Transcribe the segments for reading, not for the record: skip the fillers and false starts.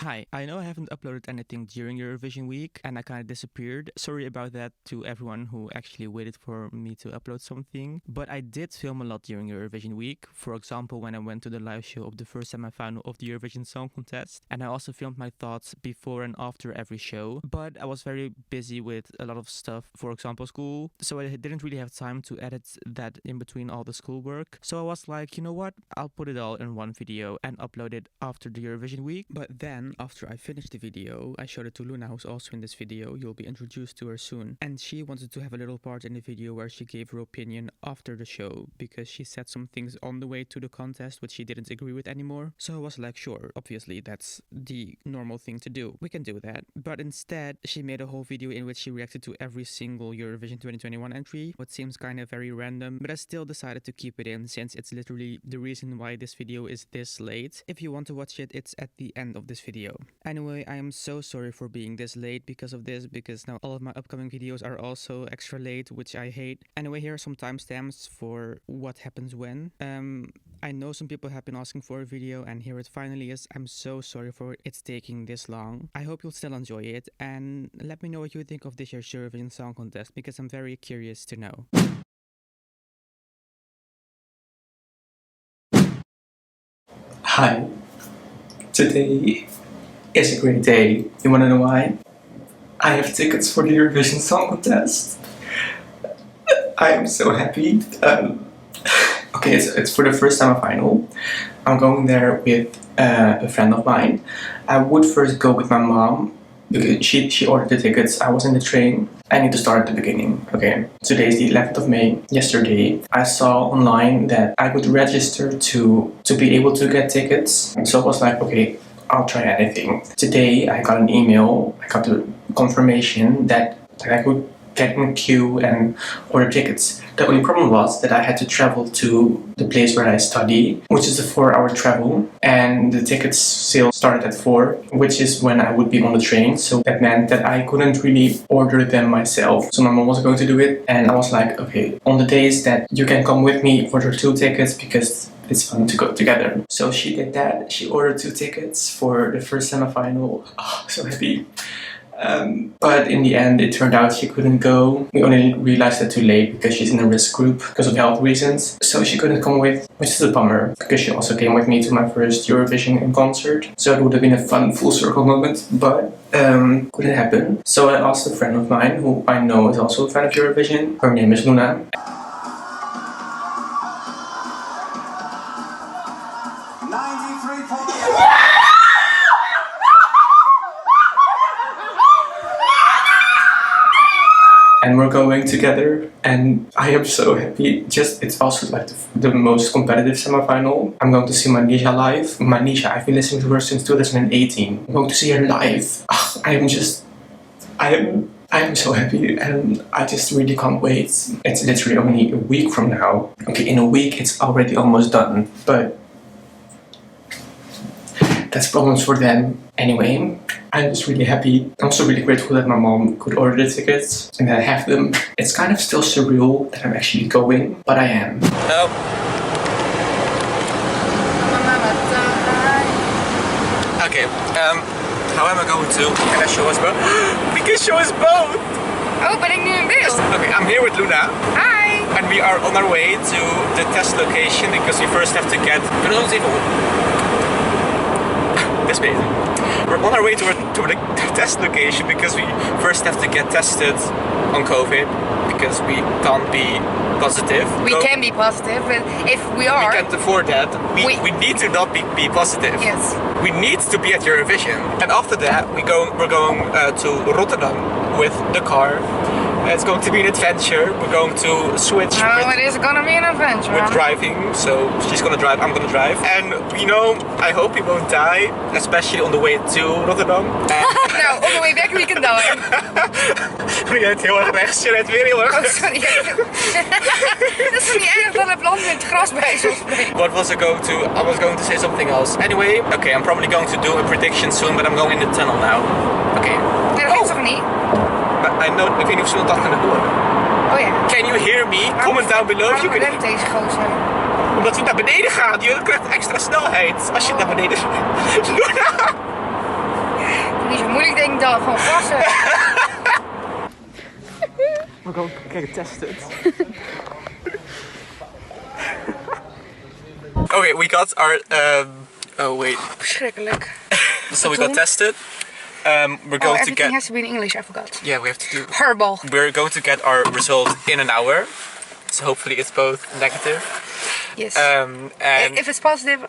Hi, I know I haven't uploaded anything during Eurovision week and I kind of disappeared. Sorry about that to everyone who actually waited for me to upload something. But I did film a lot during Eurovision week. For example, when I went to the live show of the first semi-final of the Eurovision Song Contest. And I also filmed my thoughts before and after every show. But I was very busy with a lot of stuff, for example, school. So I didn't really have time to edit that in between all the schoolwork. So I was like, you know what? I'll put it all in one video and upload it after the Eurovision week. But then after I finished the video, I showed it to Luna, who's also in this video. You'll be introduced to her soon. And she wanted to have a little part in the video where she gave her opinion after the show, because she said some things on the way to the contest which she didn't agree with anymore. So I was like, sure, obviously that's the normal thing to do. We can do that. But instead, she made a whole video in which she reacted to every single Eurovision 2021 entry, what seems kind of very random, but I still decided to keep it in since it's literally the reason why this video is this late. If you want to watch it, it's at the end of this video. Anyway, I am so sorry for being this late because of this, because now all of my upcoming videos are also extra late, which I hate. Anyway, here are some timestamps for what happens when. I know some people have been asking for a video and here it finally is. I'm so sorry for it's taking this long. I hope you'll still enjoy it and let me know what you think of this year's Eurovision Song Contest because I'm very curious to know. Hi, today is a great day. You wanna know why? I have tickets for the Eurovision Song Contest. I am so happy. Okay, it's for the first semi-final. I'm going there with a friend of mine. I would first go with my mom because she ordered the tickets. I was in the train. I need to start at the beginning. Okay, today is the 11th of May. Yesterday, I saw online that I could register to be able to get tickets. And so I was like, okay, I'll try anything. Today, I got an email. I got the confirmation that I could get in queue and order tickets. The only problem was that I had to travel to the place where I study, which is a 4-hour travel, and the tickets sale started at 4, which is when I would be on the train. So that meant that I couldn't really order them myself. So my mom was going to do it, and I was like, okay, on the days that you can come with me, order 2 tickets because it's fun to go together. So she did that. She ordered 2 tickets for the first semi-final. Oh, so happy. But in the end, it turned out she couldn't go. We only realized that too late because she's in a risk group because of health reasons. So she couldn't come with, which is a bummer because she also came with me to my first Eurovision in concert. So it would have been a fun full circle moment, but couldn't happen. So I asked a friend of mine who I know is also a fan of Eurovision. Her name is Luna. And we're going together and I am so happy. It's also like the most competitive semi-final. I'm going to see Manisha live. Manisha, I've been listening to her since 2018. I'm going to see her live. I am so happy and I just really can't wait. It's literally only a week from now. Okay, in a week it's already almost done, but that's problems for them. Anyway, I'm just really happy. I'm also really grateful that my mom could order the tickets and that I have them. It's kind of still surreal that I'm actually going, but I am. Oh. Okay, how am I going to? Can I show us both? We can show us both! Oh, ben ik nu in beeld? Okay, I'm here with Luna. Hi! And we are on our way to the test location because we first have to get... We're on our way to the test location because we first have to get tested on COVID because we can't be positive. We can be positive, but if we are... We can't afford that. We need to not be positive. Yes. We need to be at Eurovision. And after that, we're going to Rotterdam with the car. It's going to be an adventure. We're going to switch. Oh, it is gonna be an adventure. With driving, so she's gonna drive, I'm gonna drive. And you know, I hope we won't die, especially on the way to Rotterdam. Nou, on the way back we can die. Je bent heel erg rechts, je bent weer heel erg rechts. Oh, sorry. Dat is niet erg dat het land in het gras bij zo'n spreken. What was I going to? I was going to say something else. Anyway, okay, I'm probably going to do a prediction soon, but I'm going in the tunnel now. Okay. Nee, dat is toch niet? I know, ik weet niet of ze dat kunnen horen. Oh ja. Can you hear me? Comment down below if you can. Waarom deze gozer? Omdat hij naar beneden gaat, je krijgt extra snelheid als je naar beneden gaat. dan? Gewoon gassen. We're going to get tested. Okay, we got our oh wait. Verschrikkelijk. So we got tested. We're going to everything get. has to be in English, I forgot. Yeah, we have to do. Herbal. We're going to get our result in an hour. So hopefully it's both negative. Yes. And If it's positive,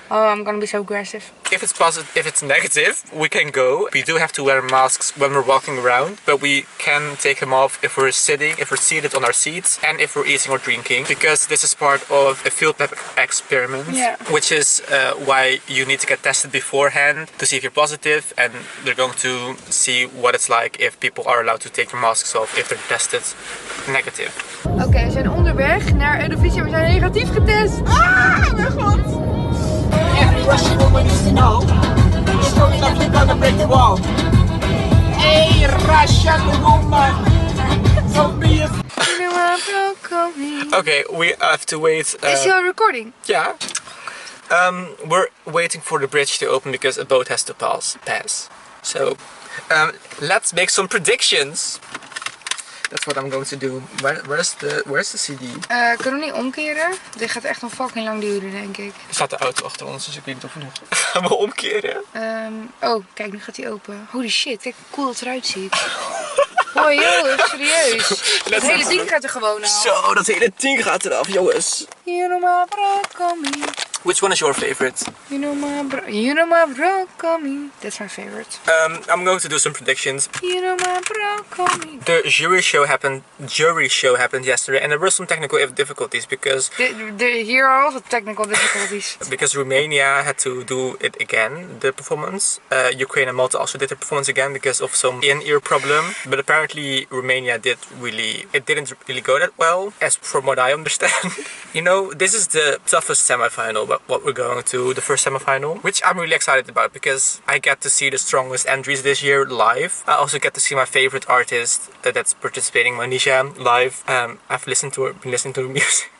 I'm gonna be so aggressive. if it's positive, if it's negative, we can go. We do have to wear masks when we're walking around, but we can take them off if we're seated on our seats, and if we're eating or drinking, because this is part of a field lab experiment, Yeah. which is why you need to get tested beforehand to see if you're positive, and they're going to see what it's like if people are allowed to take their masks off if they're tested negative. Oké, we zijn onderweg naar Eurovision. We zijn negatief getest. Ah, mijn god. Every Russian woman needs to know. You're strong enough, you're gonna break the wall. Hey, Russian woman, don't be a... Okay, we have to wait. Is he al recording? Yeah. We're waiting for the bridge to open because a boat has to pass. So, let's make some predictions. That's what I'm going to do. Where's the CD? Kunnen we niet omkeren? Dit gaat echt een fucking lang duren, denk ik. Er staat de auto achter ons, dus ik weet niet of we nog gaan we omkeren. Oh, kijk, nu gaat hij open. Holy shit, kijk hoe cool het eruit ziet. Oh joh, serieus. Het hele ding gaat er gewoon af. Zo, dat hele ding gaat eraf, jongens. You know my broccoli. Which one is your favorite? You know my broccoli. That's my favorite. I'm going to do some predictions. You know my broccoli. The jury show happened yesterday, and there were some technical difficulties because Here are also technical difficulties. because Romania had to do it again, the performance. Ukraine and Malta also did the performance again because of some in-ear problem. But apparently Romania didn't really go that well, as from what I understand. You know, this is the toughest semi-final, but what we're going to, the first semi-final, which I'm really excited about because I get to see the strongest entries this year live. I also get to see my favorite artist that's participating, Manisha, live. I've been listening to her music.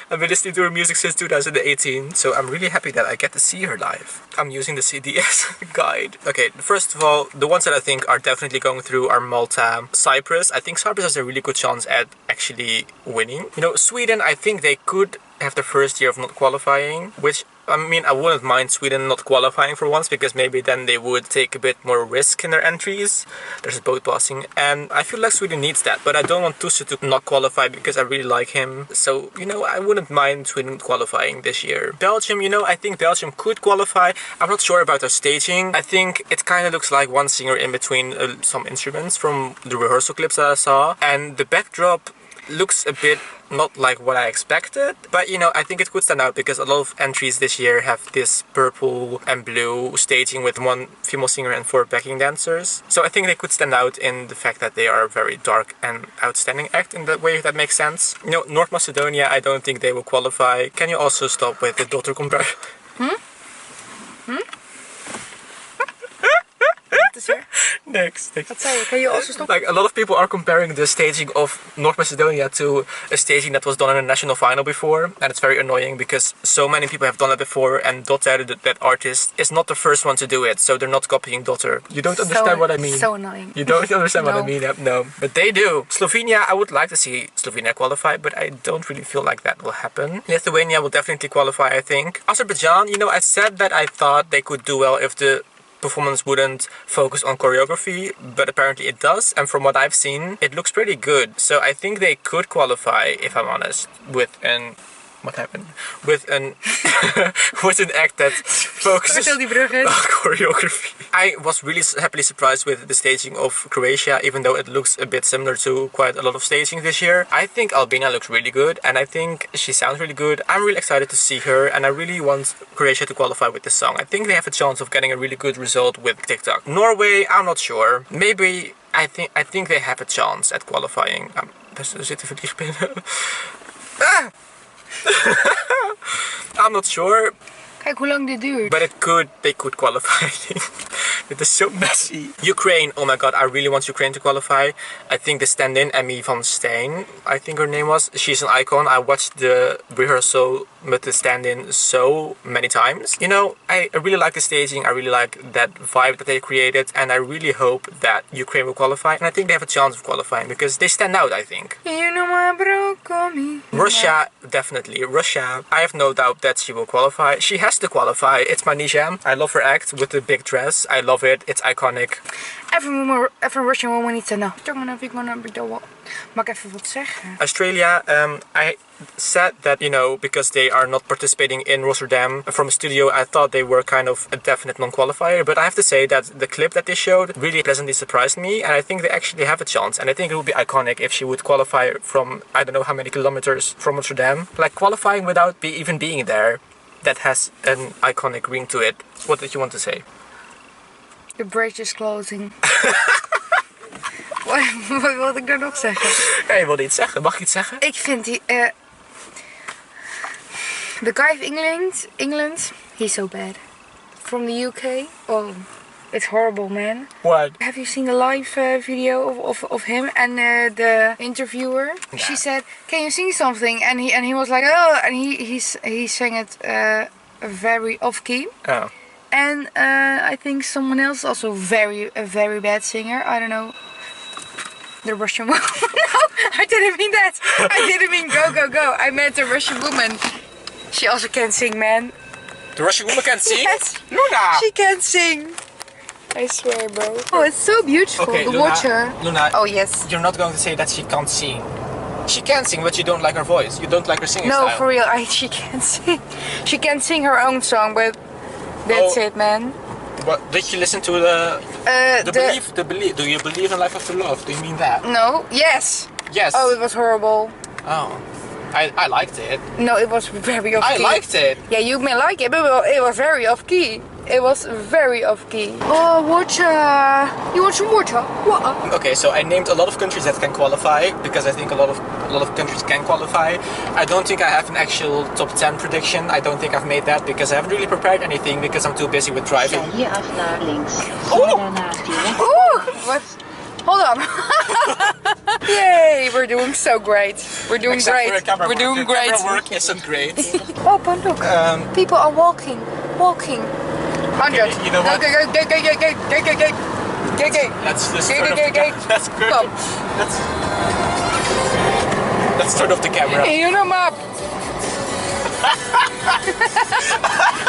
I've been listening to her music since 2018, so I'm really happy that I get to see her live. I'm using the CD as a guide. Okay, first of all, the ones that I think are definitely going through are Malta, Cyprus. I think Cyprus has a really good chance at actually winning. You know, Sweden, I think they could have their first year of not qualifying, which, I mean, I wouldn't mind Sweden not qualifying for once, because maybe then they would take a bit more risk in their entries. There's boat passing, and I feel like Sweden needs that, but I don't want Tusse to not qualify because I really like him. So, you know, I wouldn't mind Sweden qualifying this year. Belgium, you know, I think Belgium could qualify. I'm not sure about their staging. I think it kind of looks like one singer in between some instruments from the rehearsal clips that I saw, and the backdrop looks a bit not like what I expected, but you know, I think it could stand out because a lot of entries this year have this purple and blue staging with one female singer and 4 backing dancers. So I think they could stand out in the fact that they are a very dark and outstanding act in that way, if that makes sense. You know, North Macedonia, I don't think they will qualify. Can you also stop with the daughter comparison? Next. Wat zei je? Kan je also stop? Like, a lot of people are comparing the staging of North Macedonia to a staging that was done in a national final before, and it's very annoying because so many people have done it before, and Dotter, that artist, is not the first one to do it, so they're not copying Dotter. You don't understand what I mean. So annoying. You don't understand what I No. mean? No, but they do. Slovenia, I would like to see Slovenia qualify, but I don't really feel like that will happen. Lithuania will definitely qualify, I think. Azerbaijan, you know, I said that I thought they could do well if the performance wouldn't focus on choreography, but apparently it does, and from what I've seen, it looks pretty good. So I think they could qualify, if I'm honest, with an with an act that focuses on choreography. I was really happily surprised with the staging of Croatia, even though it looks a bit similar to quite a lot of staging this year. I think Albina looks really good, and I think she sounds really good. I'm really excited to see her, and I really want Croatia to qualify with this song. I think they have a chance of getting a really good result with TikTok. Norway, I'm not sure. Maybe, I think they have a chance at qualifying. I'm not sure. Kijk hoe lang dit duurt. But they could qualify, I think. It is so messy. Ukraine, oh my god, I really want Ukraine to qualify. I think the stand-in, Emmy van Steen, I think her name was, she's an icon. I watched the rehearsal but to stand in so many times. You know, I really like the staging, I really like that vibe that they created, and I really hope that Ukraine will qualify, and I think they have a chance of qualifying because they stand out, I think. You know my bro, call me. Russia, definitely. Russia, I have no doubt that she will qualify. She has to qualify. It's my Nisha. I love her act with the big dress. I love it. It's iconic. Even Russian woman niet te nou. Mag ik even wat zeggen? Australia, I said that, you know, because they are not participating in Rotterdam from a studio, I thought they were kind of a definite non-qualifier. But I have to say that the clip that they showed really pleasantly surprised me, and I think they actually have a chance. And I think it would be iconic if she would qualify from I don't know how many kilometers from Rotterdam. Like qualifying without even being there. That has an iconic ring to it. What did you want to say? The bridge is closing. Wat wilde ik daar nog zeggen? Ja, je wilde iets zeggen. Mag ik iets zeggen? Ik vind die... the guy of England, he's so bad. From the UK, oh, it's horrible, man. What? Have you seen the live video of him and the interviewer? Yeah. She said, "Can you sing something?" And he was like, "Oh," and he sang it very off key. Oh. And I think someone else also a very bad singer. I don't know. The Russian woman. No, I didn't mean that. I didn't mean go, go, go. I meant the Russian woman. She also can sing, man. The Russian woman can sing? Yes. Luna! She can sing. I swear, bro. Oh, it's so beautiful. Okay, the Luna, watcher. Luna, oh, yes. You're not going to say that she can't sing. She can sing, but you don't like her voice. You don't like her singing No, style. for real. She can sing. She can sing her own song, but that's it, man. What, did you listen to the belief? Do you believe in life after love? Do you mean that? No. Yes. Yes. Oh, it was horrible. Oh. I liked it. No, it was very off key. I liked it. Yeah, you may like it, but it was very off key. It was very off key. Oh, water. You want some water? What? Okay, so I named a lot of countries that can qualify because I think a lot of countries can qualify. I don't think I have an actual top 10 prediction. I don't think I've made that because I haven't really prepared anything because I'm too busy with driving. Hier af naar links. Oh! Daarnaast je rechter. Ooh, what? Hold on. Yay, we're doing so great. We're doing Except for great. the camera We're work. doing The great. camera work isn't great. Oh, but look. People are walking. 100. Okay, you know what? Go. Let's Go, turn off go, the go. camera. Let's go. Kom. Let's turn off the camera. Hier hem op.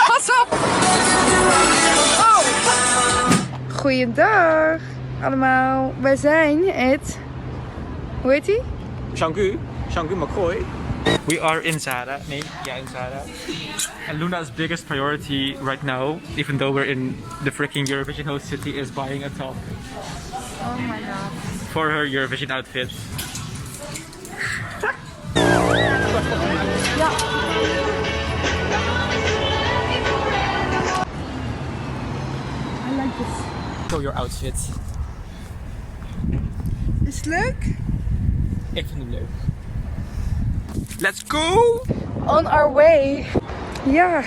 Pas op. Oh. Goeiedag allemaal. We zijn het... Hoe heet die? Jean-Guy McCoy. We are in Zara. Nee, yeah, in Zara. And Luna's biggest priority right now, even though we're in the freaking Eurovision host city, is buying a top Oh my god. for her Eurovision outfit. I like this. Show your outfit. Is het leuk? Ik vind het leuk. Let's go! On our way. Ja,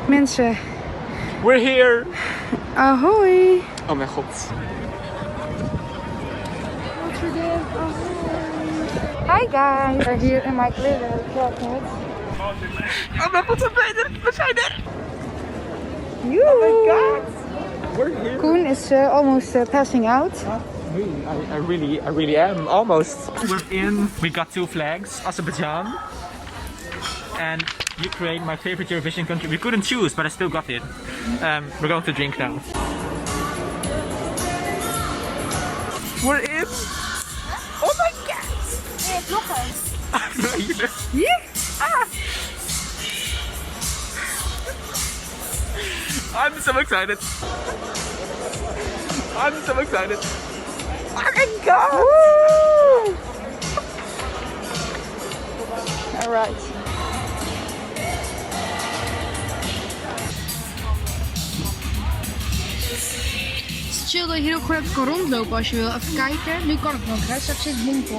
mensen. We're here! Ahoy. Oh mijn god. Hi guys. We're here in my glitter jacket. Oh mijn god, we zijn er! Oh my god! We're here! Koen is almost passing out. I really am, almost. We're in, we got 2 flags, Azerbaijan and Ukraine, my favorite Eurovision country. We couldn't choose, but I still got it. We're going to drink now. We're in! Oh my god! Nee, nog eens. Hier? I'm so excited. I'm so excited. Oh my god! Woo! Alright. Het is chill dat je hier ook gewoon even kan rondlopen als je wil. Even kijken. Nu kan het nog, hè. Straks zit het winkel.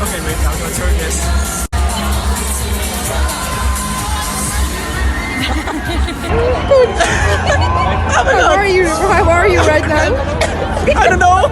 Okay, wait, I'm gonna turn this. How are you right now? I don't know!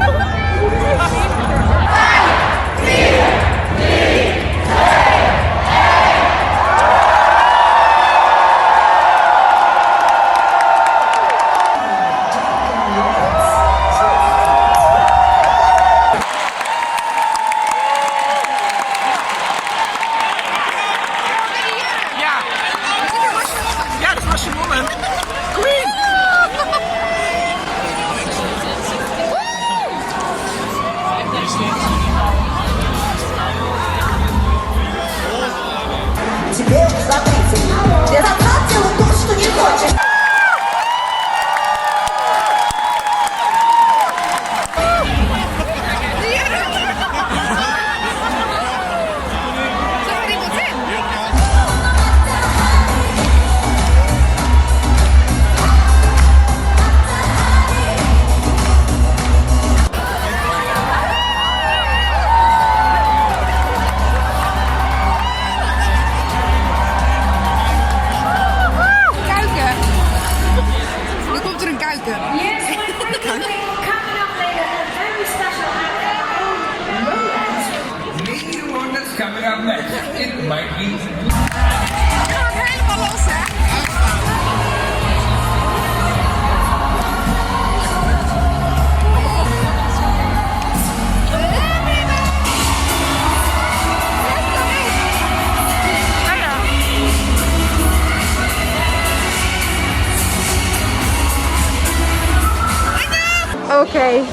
Okay.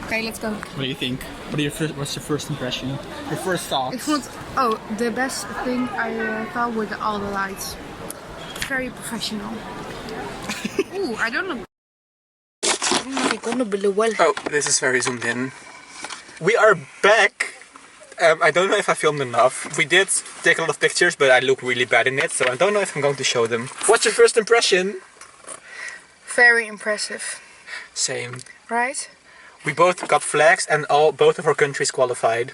Okay, let's go. What do you think? What's your first impression? Your first thoughts? Ik vond, the best thing I thought were all the lights. Very professional. Ooh, I don't know. Oh, this is very zoomed in. We are back. I don't know if I filmed enough. We did take a lot of pictures, but I look really bad in it, so I don't know if I'm going to show them. What's your first impression? Very impressive. Same. Right? We both got flags and both of our countries qualified.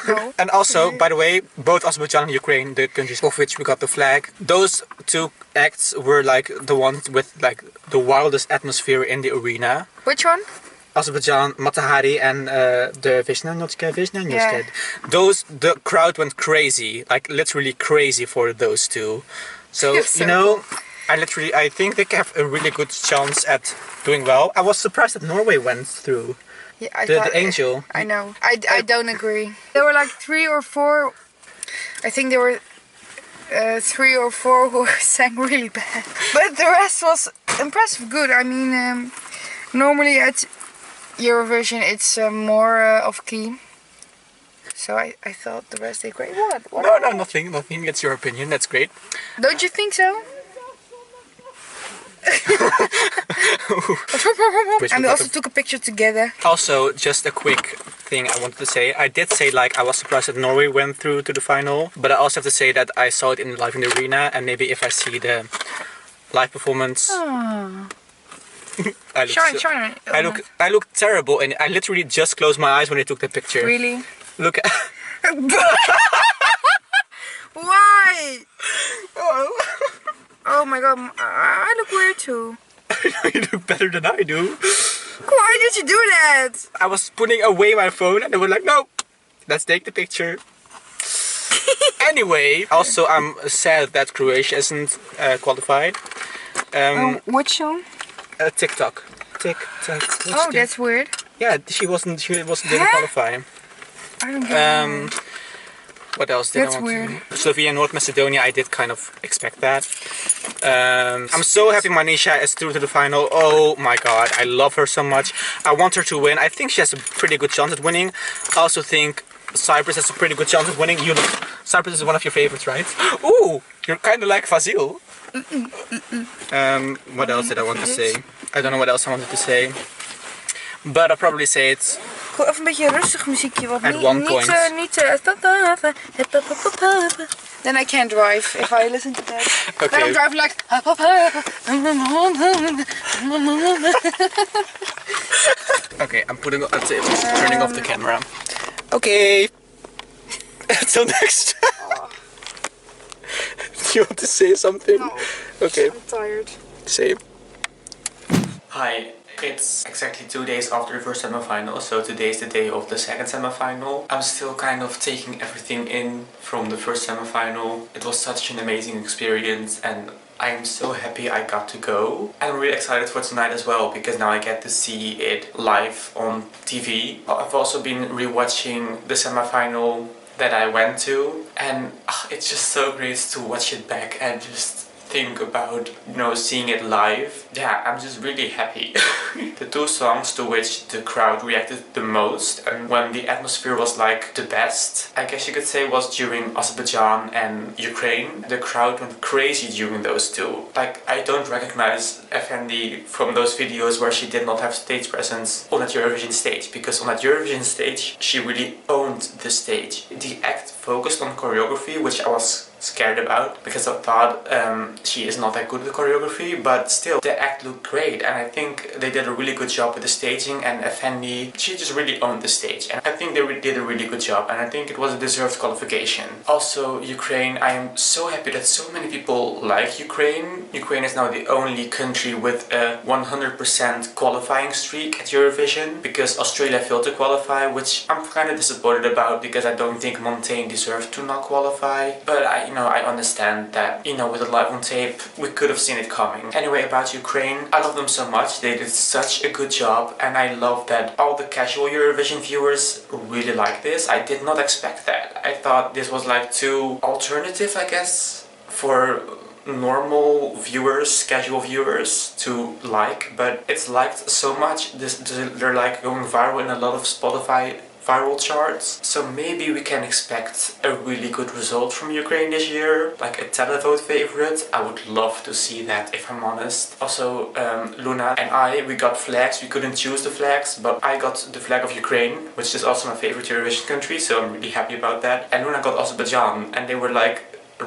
No. And also, by the way, both Azerbaijan and Ukraine, the countries of which we got the flag, those two acts were like the ones with like the wildest atmosphere in the arena. Which one? Azerbaijan, Matahari and the Yeah. The crowd went crazy, like literally crazy for those two. So, You're so you know, I think they have a really good chance at doing well. I was surprised that Norway went through. Yeah, I The thought- angel. I know. I don't agree. There were like 3 or 4. I think there were 3 or 4 who sang really bad. But the rest was impressive good. I mean, normally at Eurovision it's more off key. So I thought the rest did great. What? No, nothing. It's your opinion. That's great. Don't you think so? And we also took a picture together. Also, just a quick thing I wanted to say. I did say like I was surprised that Norway went through to the final, but I also have to say that I saw it live in the arena, and maybe if I see the live performance, I look terrible, and I literally just closed my eyes when I took the picture. Really? Look. Why? Oh my god, I look weird too. You look better than I do. Why did you do that? I was putting away my phone, and they were like, "No, let's take the picture." Anyway, also I'm sad that Croatia isn't qualified. What song? TikTok. Oh, that's weird. Yeah, she didn't qualify. I don't get it. What else did That's I want weird. to... Slovenia and North Macedonia, I did kind of expect that. I'm so happy Manisha is through to the final. Oh my god, I love her so much. I want her to win. I think she has a pretty good chance at winning. I also think Cyprus has a pretty good chance at winning. Cyprus is one of your favorites, right? Ooh, you're kind of like Fazil. What else did I want to say? I don't know what else I wanted to say. But I'll probably say it's... Gewoon even een beetje rustig muziekje, wat At niet, one point. Then I can't drive if I listen to that. Okay. Then I'm driving like. Okay, I'm turning off the camera. Okay. Until next time. Do you want to say something? No. Okay. I'm tired. Same. Hi, it's exactly 2 days after the first semi-final, so today is the day of the second semi-final. I'm still kind of taking everything in from the first semi-final. It was such an amazing experience, and I'm so happy I got to go. I'm really excited for tonight as well, because now I get to see it live on TV. I've also been rewatching the semi-final that I went to, and it's just so great to watch it back and just think about, you know, seeing it live. Yeah, I'm just really happy. The 2 songs to which the crowd reacted the most and when the atmosphere was like the best, I guess you could say, was during Azerbaijan and Ukraine. The crowd went crazy during those 2. Like, I don't recognize Effendi from those videos where she did not have stage presence on that Eurovision stage, because on that Eurovision stage she really owned the stage. The act focused on choreography, which I was scared about because I thought she is not that good at choreography, but still the act looked great, and I think they did a really good job with the staging, and Effendi, she just really owned the stage, and I think they did a really good job, and I think it was a deserved qualification. Also, Ukraine, I am so happy that so many people like Ukraine. Ukraine is now the only country with a 100% qualifying streak at Eurovision, because Australia failed to qualify, which I'm kind of disappointed about because I don't think Montaigne deserved to not qualify, but I I understand that, with the live on tape, we could have seen it coming. Anyway, about Ukraine, I love them so much. They did such a good job, and I love that all the casual Eurovision viewers really like this. I did not expect that. I thought this was like too alternative, I guess, for normal viewers, casual viewers to like, but it's liked so much. They're like going viral in a lot of Spotify viral charts. So maybe we can expect a really good result from Ukraine this year, like a televote favorite. I would love to see that, if I'm honest. Also, Luna and we got flags. We couldn't choose the flags, but I got the flag of Ukraine, which is also my favorite Eurovision country, so I'm really happy about that. And Luna got Azerbaijan, and they were like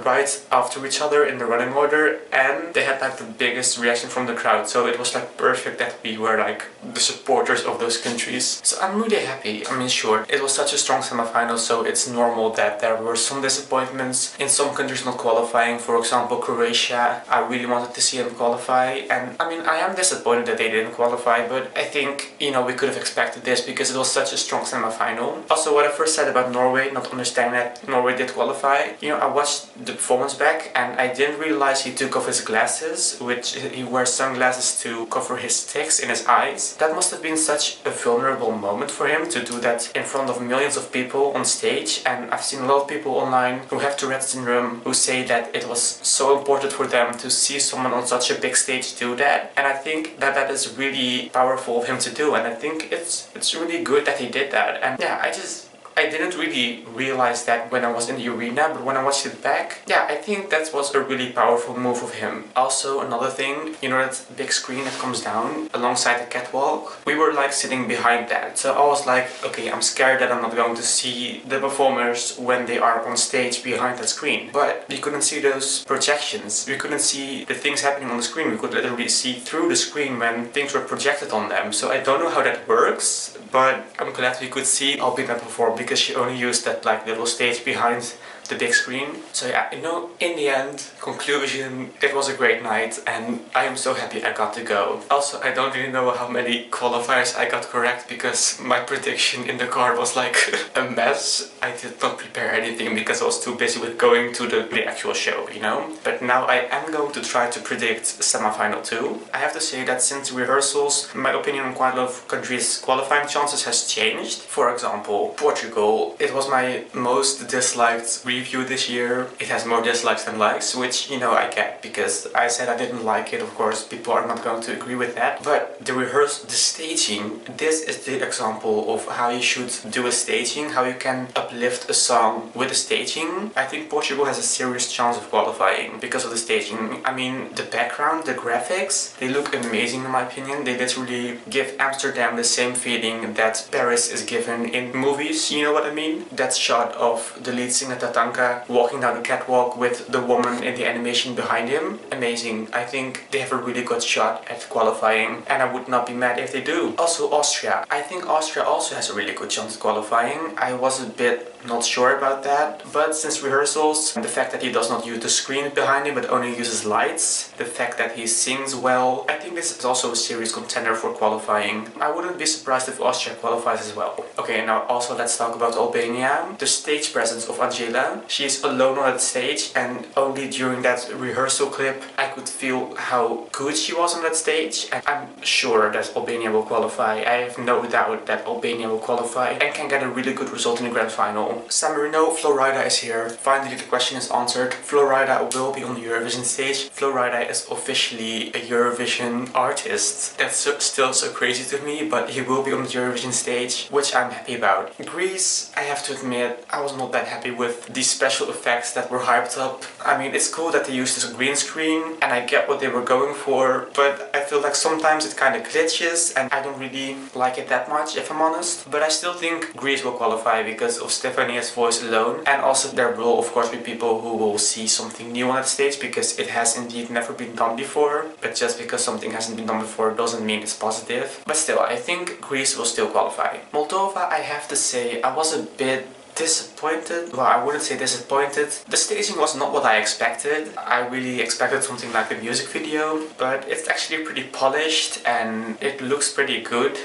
right after each other in the running order, and they had like the biggest reaction from the crowd, so it was like perfect that we were like the supporters of those countries. So I'm really happy. I mean, sure, it was such a strong semi-final, so it's normal that there were some disappointments in some countries not qualifying. For example, Croatia, I really wanted to see them qualify, and I mean, I am disappointed that they didn't qualify, but I think, we could have expected this because it was such a strong semi-final. Also, what I first said about Norway, not understanding that Norway did qualify, I watched the performance back, and I didn't realize he took off his glasses, which he wears sunglasses to cover his tics in his eyes. That must have been such a vulnerable moment for him to do that in front of millions of people on stage, and I've seen a lot of people online who have Tourette syndrome who say that it was so important for them to see someone on such a big stage do that, and I think that that is really powerful of him to do, and I think it's really good that he did that. And yeah, I didn't really realize that when I was in the arena, but when I watched it back, yeah, I think that was a really powerful move of him. Also, another thing, that big screen that comes down alongside the catwalk, we were like sitting behind that. So I was like, okay, I'm scared that I'm not going to see the performers when they are on stage behind that screen. But we couldn't see those projections. We couldn't see the things happening on the screen. We could literally see through the screen when things were projected on them. So I don't know how that works, but I'm glad we could see Albina perform, because she only used that like little stage behind the big screen. So yeah, in the end, conclusion, it was a great night, and I am so happy I got to go. Also, I don't really know how many qualifiers I got correct, because my prediction in the car was like a mess. I did not prepare anything because I was too busy with going to the actual show, But now I am going to try to predict semi-final 2. I have to say that since rehearsals, my opinion on quite a lot of countries' qualifying chances has changed. For example, Portugal, it was my most disliked review this year. It has more dislikes than likes, which I get, because I said I didn't like it. Of course, people are not going to agree with that. But the staging, this is the example of how you should do a staging, how you can uplift a song with a staging. I think Portugal has a serious chance of qualifying because of the staging. I mean, the background, the graphics, they look amazing in my opinion. They literally give Amsterdam the same feeling that Paris is given in movies, you know what I mean? That shot of the lead singer Tatanka walking down the catwalk with the woman in the animation behind him, amazing. I think they have a really good shot at qualifying, and I would not be mad if they do. Also, Austria. I think Austria also has a really good chance of qualifying. I was a bit not sure about that, but since rehearsals, the fact that he does not use the screen behind him but only uses lights, the fact that he sings well, I think this is also a serious contender for qualifying. I wouldn't be surprised if Austria qualifies as well. Okay, now also let's talk about Albania. The stage presence of Angela. She is alone on that stage, and only during that rehearsal clip I could feel how good she was on that stage, and I'm sure that Albania will qualify. I have no doubt that Albania will qualify and can get a really good result in the grand final. San Marino, Florida is here. Finally the question is answered. Florida will be on the Eurovision stage. Florida is officially a Eurovision artist. That's still so crazy to me, but he will be on the Eurovision stage, which I'm happy about. Greece, I have to admit, I was not that happy with these special effects that were hyped up. I mean, it's cool that they used this green screen, and I get what they were going for, but I feel like sometimes it kind of glitches, and I don't really like it that much, if I'm honest. But I still think Greece will qualify because of Stefania's voice alone, and also there will of course be people who will see something new on that stage, because it has indeed never been done before. But just because something hasn't been done before doesn't mean it's positive. But still, I think Greece will still qualify. Moldova, I have to say, I was a bit disappointed. Well, I wouldn't say disappointed. The staging was not what I expected. I really expected something like the music video, but it's actually pretty polished and it looks pretty good,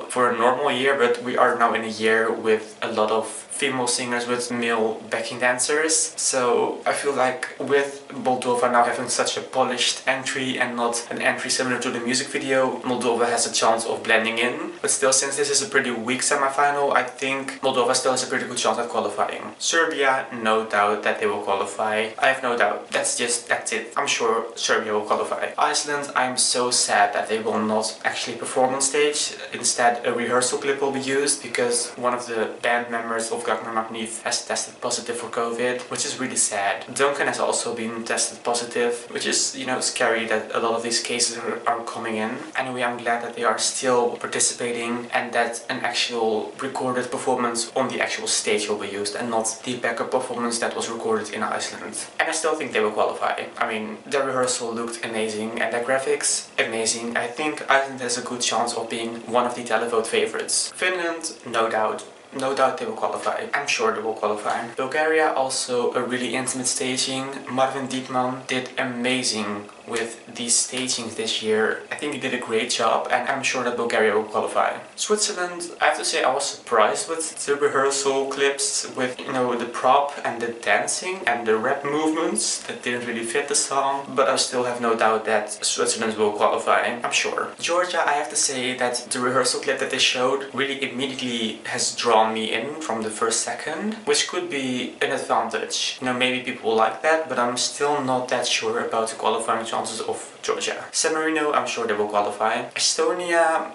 for a normal year. But we are now in a year with a lot of female singers with male backing dancers. So I feel like with Moldova now having such a polished entry and not an entry similar to the music video, Moldova has a chance of blending in. But still, since this is a pretty weak semi-final, I think Moldova still has a pretty good chance at qualifying. Serbia, no doubt that they will qualify. I have no doubt. That's it. I'm sure Serbia will qualify. Iceland, I'm so sad that they will not actually perform on stage. Instead, a rehearsal clip will be used because one of the band members of Gagner Magniv has tested positive for COVID, which is really sad. Duncan has also been tested positive, which is, you know, scary that a lot of these cases are coming in. Anyway, I'm glad that they are still participating and that an actual recorded performance on the actual stage will be used and not the backup performance that was recorded in Iceland. And I still think they will qualify. I mean, their rehearsal looked amazing and their graphics amazing. I think Iceland has a good chance of being one of the televote favorites. Finland, no doubt. No doubt they will qualify. I'm sure they will qualify. Bulgaria, also a really intimate staging. Marvin Dietman did amazing with these stagings this year. I think he did a great job and I'm sure that Bulgaria will qualify. Switzerland, I have to say I was surprised with the rehearsal clips with, you know, the prop and the dancing and the rap movements that didn't really fit the song, but I still have no doubt that Switzerland will qualify, I'm sure. Georgia, I have to say that the rehearsal clip that they showed really immediately has drawn me in from the first second, which could be an advantage. You know, maybe people will like that, but I'm still not that sure about the qualifying chances of Georgia. San Marino, I'm sure they will qualify. Estonia,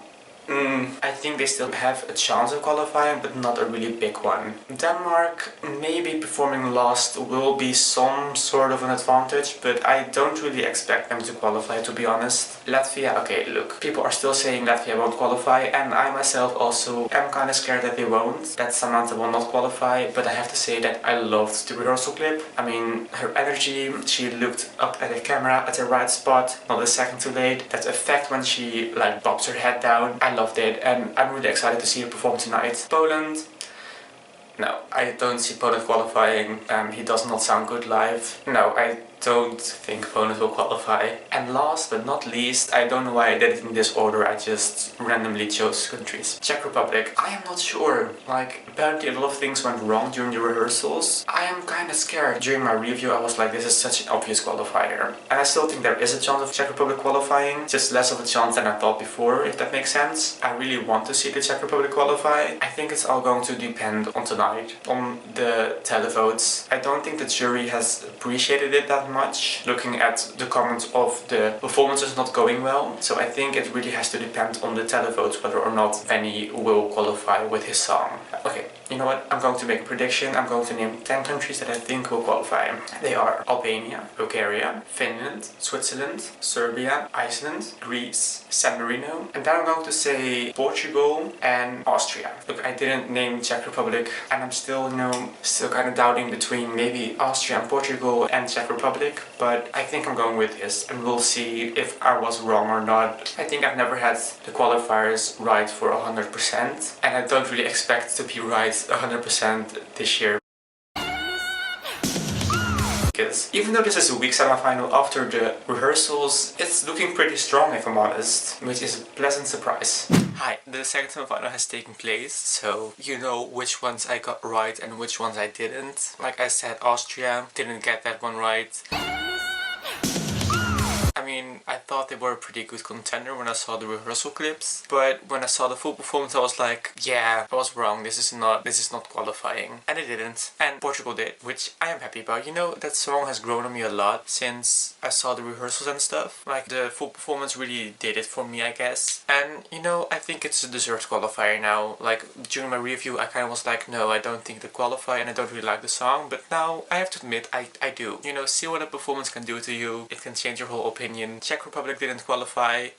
I think they still have a chance of qualifying, but not a really big one. Denmark, maybe performing last will be some sort of an advantage, but I don't really expect them to qualify, to be honest. Latvia, okay, look, people are still saying Latvia won't qualify, and I myself also am kind of scared that they won't, that Samantha will not qualify, but I have to say that I loved the rehearsal clip. I mean, her energy, she looked up at the camera at the right spot, not a second too late. That effect when she like bobs her head down, I loved it, and I'm really excited to see her perform tonight. Poland, no, I don't see Poland qualifying. He does not sound good live. No, I don't think Poland will qualify. And last but not least, I don't know why I did it in this order, I just randomly chose countries. Czech Republic, I am not sure. Like, apparently a lot of things went wrong during the rehearsals. I am kind of scared. During my review I was like, this is such an obvious qualifier. And I still think there is a chance of Czech Republic qualifying, just less of a chance than I thought before, if that makes sense. I really want to see the Czech Republic qualify. I think it's all going to depend on tonight, on the televotes. I don't think the jury has appreciated it that much, looking at the comments of the performances not going well. So I think it really has to depend on the televotes whether or not Benny will qualify with his song. Okay, you know what? I'm going to make a prediction. I'm going to name 10 countries that I think will qualify. They are Albania, Bulgaria, Finland, Switzerland, Serbia, Iceland, Greece, San Marino, and then I'm going to say Portugal and Austria. Look, I didn't name Czech Republic, and I'm still, you know, still kind of doubting between maybe Austria and Portugal and Czech Republic, but I think I'm going with this, and we'll see if I was wrong or not. I think I've never had the qualifiers right for 100%, and I don't really expect to be right 100% this year. Because even though this is a weak semi-final after the rehearsals, it's looking pretty strong if I'm honest, which is a pleasant surprise. Hi, the second semi-final has taken place, so you know which ones I got right and which ones I didn't. Like I said, Austria, didn't get that one right. I mean, I thought they were a pretty good contender when I saw the rehearsal clips, but when I saw the full performance I was like, yeah, I was wrong, this is not qualifying. And it didn't. And Portugal did, which I am happy about. You know, that song has grown on me a lot since I saw the rehearsals and stuff. Like, the full performance really did it for me, I guess. And, you know, I think it's a deserved qualifier now. Like, during my review I kind of was like, no, I don't think they qualify and I don't really like the song, but now I have to admit, I do. You know, see what a performance can do to you. It can change your whole opinion. Czech Republic didn't qualify.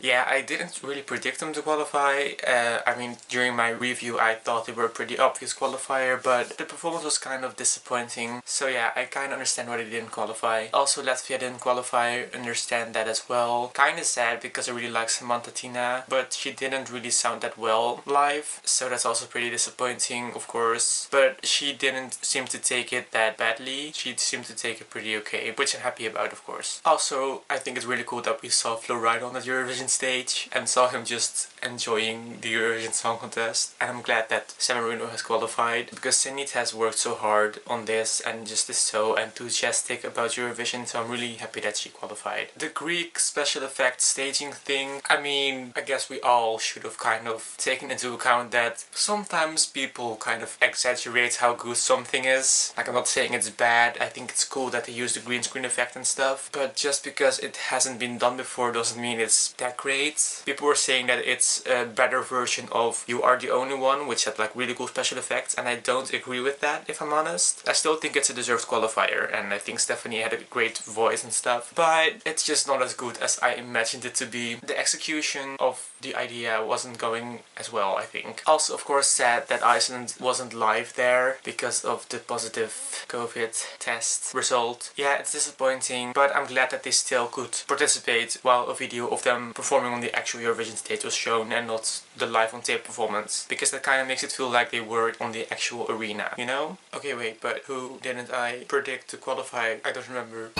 Yeah, I didn't really predict them to qualify. I mean, during my review I thought they were a pretty obvious qualifier, but the performance was kind of disappointing. So yeah, I kind of understand why they didn't qualify. Also, Latvia didn't qualify, understand that as well. Kind of sad because I really like Samantha Tina, but she didn't really sound that well live, so that's also pretty disappointing, of course. But she didn't seem to take it that badly. She seemed to take it pretty okay, which I'm happy about, of course. Also, I I think it's really cool that we saw Flo Rida on the Eurovision stage and saw him just enjoying the Eurovision Song Contest. And I'm glad that San Marino has qualified, because Zenit has worked so hard on this and just is so enthusiastic about Eurovision, so I'm really happy that she qualified. The Greek special effects staging thing, I mean, I guess we all should have kind of taken into account that sometimes people kind of exaggerate how good something is. Like, I'm not saying it's bad, I think it's cool that they use the green screen effect and stuff, but just because it hasn't been done before doesn't mean it's that great. People were saying that it's a better version of You Are the Only One, which had like really cool special effects, and I don't agree with that, if I'm honest. I still think it's a deserved qualifier, and I think Stephanie had a great voice and stuff, but it's just not as good as I imagined it to be. The execution of the idea wasn't going as well, I think. Also, of course, sad that Iceland wasn't live there because of the positive COVID test result. Yeah, it's disappointing, but I'm glad that they still could participate while a video of them performing on the actual Eurovision stage was shown and not the live on tape performance, because that kind of makes it feel like they were on the actual arena, you know? Okay, wait, but who didn't I predict to qualify? I don't remember.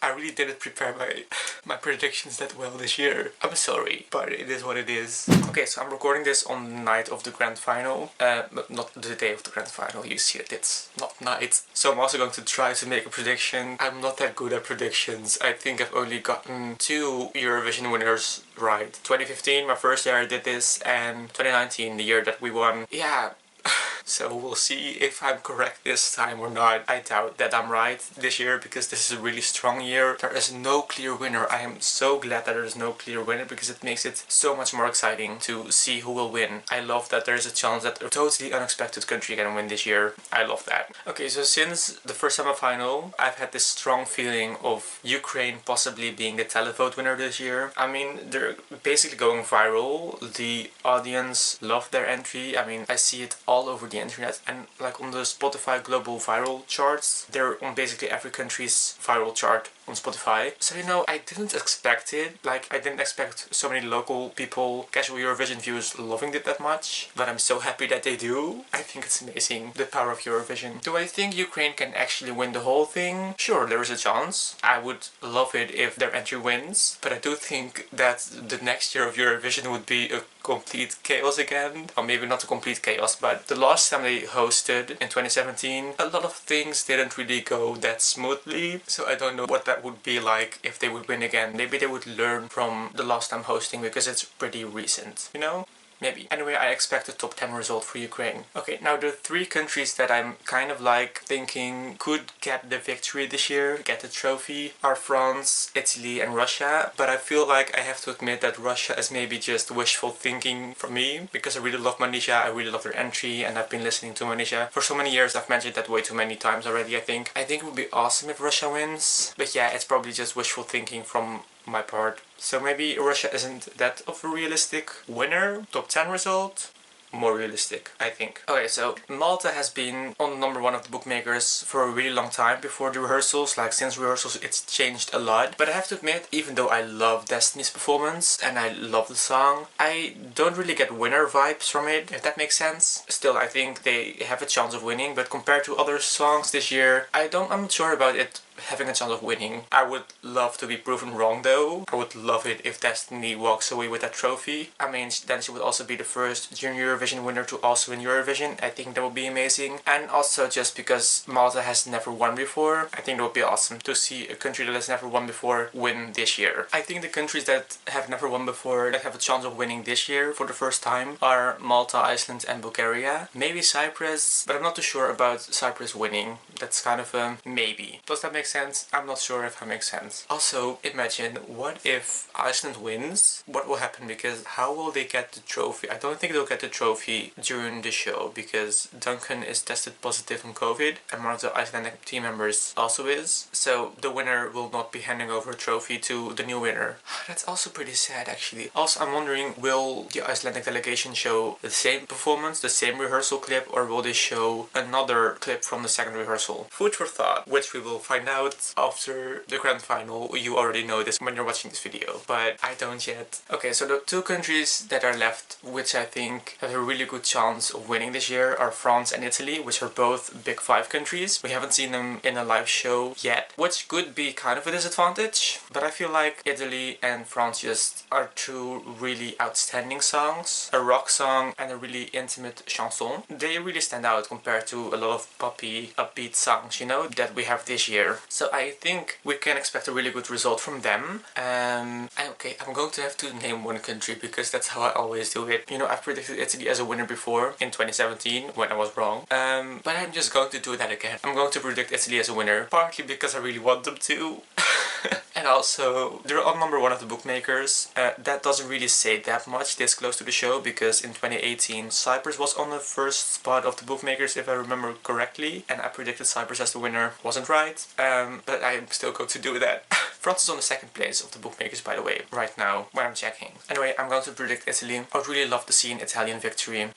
I really didn't prepare my predictions that well this year. I'm sorry, but it is what it is. Okay, so I'm recording this on the night of the grand final. But not the day of the grand final. You see that it's not night. So I'm also going to try to make a prediction. I'm not that good at predictions. I think I've only gotten 2 Eurovision winners right. 2015, my first year I did this, and 2019, the year that we won. Yeah. So we'll see if I'm correct this time or not. I doubt that I'm right this year, because this is a really strong year. There is no clear winner. I am so glad that there is no clear winner, because it makes it so much more exciting to see who will win. I love that there is a chance that a totally unexpected country can win this year. I love that. Okay, so since the first semi-final, I've had this strong feeling of Ukraine possibly being the televote winner this year. I mean, they're basically going viral. The audience loved their entry. I mean, I see it all over the internet, and like on the Spotify global viral charts, they're on basically every country's viral chart on Spotify. So, you know, I didn't expect it. Like, I didn't expect so many local people, casual Eurovision viewers, loving it that much, but I'm so happy that they do. I think it's amazing, the power of Eurovision. Do I think Ukraine can actually win the whole thing? Sure, there is a chance. I would love it if their entry wins, but I do think that the next year of Eurovision would be a complete chaos again. Or maybe not a complete chaos, but the last time they hosted in 2017, a lot of things didn't really go that smoothly. So I don't know what that would be like if they would win again. Maybe they would learn from the last time hosting, because it's pretty recent, you know? Maybe. Anyway, I expect a top 10 result for Ukraine. Okay, now the 3 countries that I'm kind of like thinking could get the victory this year, get the trophy, are France, Italy and Russia. But I feel like I have to admit that Russia is maybe just wishful thinking for me, because I really love Manisha, I really love their entry, and I've been listening to Manisha for so many years. I've mentioned that way too many times already, I think. I think it would be awesome if Russia wins. But yeah, it's probably just wishful thinking from my part. So maybe Russia isn't that of a realistic winner. Top 10 result, more realistic, I think. Okay, so Malta has been on number 1 of the bookmakers for a really long time before the rehearsals. Like, since rehearsals it's changed a lot. But I have to admit, even though I love Destiny's performance and I love the song, I don't really get winner vibes from it, if that makes sense. Still, I think they have a chance of winning, but compared to other songs this year, I'm not sure about it having a chance of winning. I would love to be proven wrong though. I would love it if Destiny walks away with that trophy. I mean, then she would also be the first junior Eurovision winner to also win Eurovision. I think that would be amazing. And also just because Malta has never won before, I think it would be awesome to see a country that has never won before win this year. I think the countries that have never won before that have a chance of winning this year for the first time are Malta, Iceland and Bulgaria. Maybe Cyprus, but I'm not too sure about Cyprus winning. That's kind of a maybe. Does that make sense? I'm not sure if that makes sense. Also, imagine, what if Iceland wins? What will happen? Because how will they get the trophy? I don't think they'll get the trophy during the show, because Duncan is tested positive on COVID and one of the Icelandic team members also is. So the winner will not be handing over a trophy to the new winner. That's also pretty sad, actually. Also, I'm wondering, will the Icelandic delegation show the same performance, the same rehearsal clip, or will they show another clip from the second rehearsal? Food for thought, which we will find out out after the grand final. You already know this when you're watching this video, but I don't yet. Okay, so the two countries that are left, which I think have a really good chance of winning this year, are France and Italy, which are both Big Five countries. We haven't seen them in a live show yet, which could be kind of a disadvantage, but I feel like Italy and France just are two really outstanding songs. A rock song and a really intimate chanson. They really stand out compared to a lot of poppy, upbeat songs, you know, that we have this year. So I think we can expect a really good result from them. Okay, I'm going to have to name one country because that's how I always do it. You know, I've predicted Italy as a winner before in 2017 when I was wrong. But I'm just going to do that again. I'm going to predict Italy as a winner, partly because I really want them to. And also, they're on number one of the bookmakers. That doesn't really say that much this close to the show, because in 2018 Cyprus was on the first spot of the bookmakers, if I remember correctly, and I predicted Cyprus as the winner. Wasn't right, but I'm still going to do that. France is on the second place of the bookmakers, by the way, right now, when I'm checking. Anyway, I'm going to predict Italy. I would really love to see an Italian victory.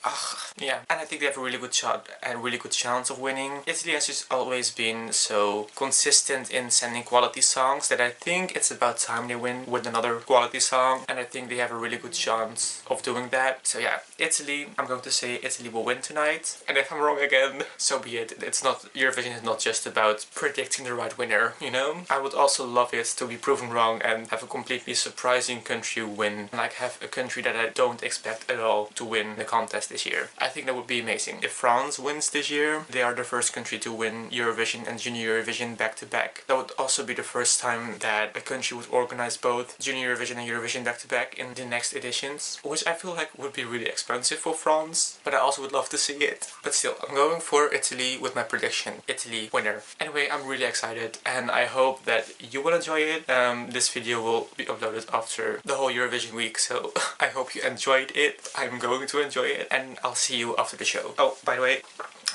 Yeah, and I think they have a really good shot and a really good chance of winning. Italy has just always been so consistent in sending quality songs that I think it's about time they win with another quality song, and I think they have a really good chance of doing that. So yeah, Italy, I'm going to say Italy will win tonight, and if I'm wrong again, so be it. It's not, Eurovision is not just about predicting the right winner, you know? I would also love it to be proven wrong and have a completely surprising country win, like have a country that I don't expect at all to win the contest this year. I think that would be amazing. If France wins this year, they are the first country to win Eurovision and Junior Eurovision back to back. That would also be the first time that a country would organize both Junior Eurovision and Eurovision back to back in the next editions, which I feel like would be really expensive for France, but I also would love to see it. But still, I'm going for Italy with my prediction. Italy winner. Anyway, I'm really excited and I hope that you will enjoy it. This video will be uploaded after the whole Eurovision week, so I hope you enjoyed it. I'm going to enjoy it, and I'll see you after the show. Oh, by the way,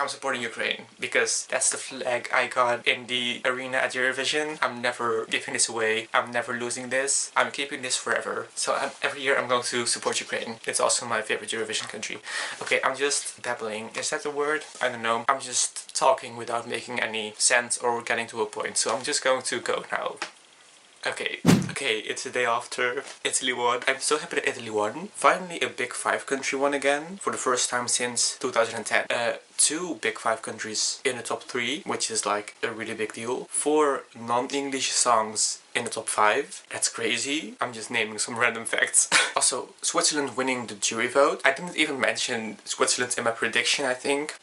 I'm supporting Ukraine because that's the flag I got in the arena at Eurovision. I'm never giving this away. I'm never losing this. I'm keeping this forever. So every year I'm going to support Ukraine. It's also my favorite Eurovision country. Okay, I'm just babbling. Is that the word? I don't know. I'm just talking without making any sense or getting to a point. So I'm just going to go now. Okay, it's the day after Italy won. I'm so happy that Italy won. Finally a Big Five country won again for the first time since 2010. Two Big Five countries in the top 3, which is like a really big deal. 4 non-English songs in the top 5. That's crazy. I'm just naming some random facts. Also, Switzerland winning the jury vote. I didn't even mention Switzerland in my prediction, I think.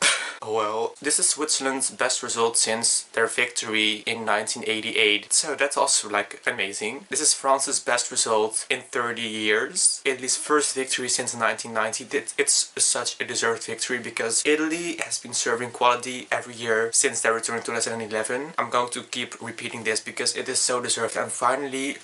Oh well. This is Switzerland's best result since their victory in 1988. So that's also like amazing. This is France's best result in 30 years. Italy's first victory since 1990. It's such a deserved victory because Italy has been serving quality every year since their return in 2011. I'm going to keep repeating this because it is so deserved, and finally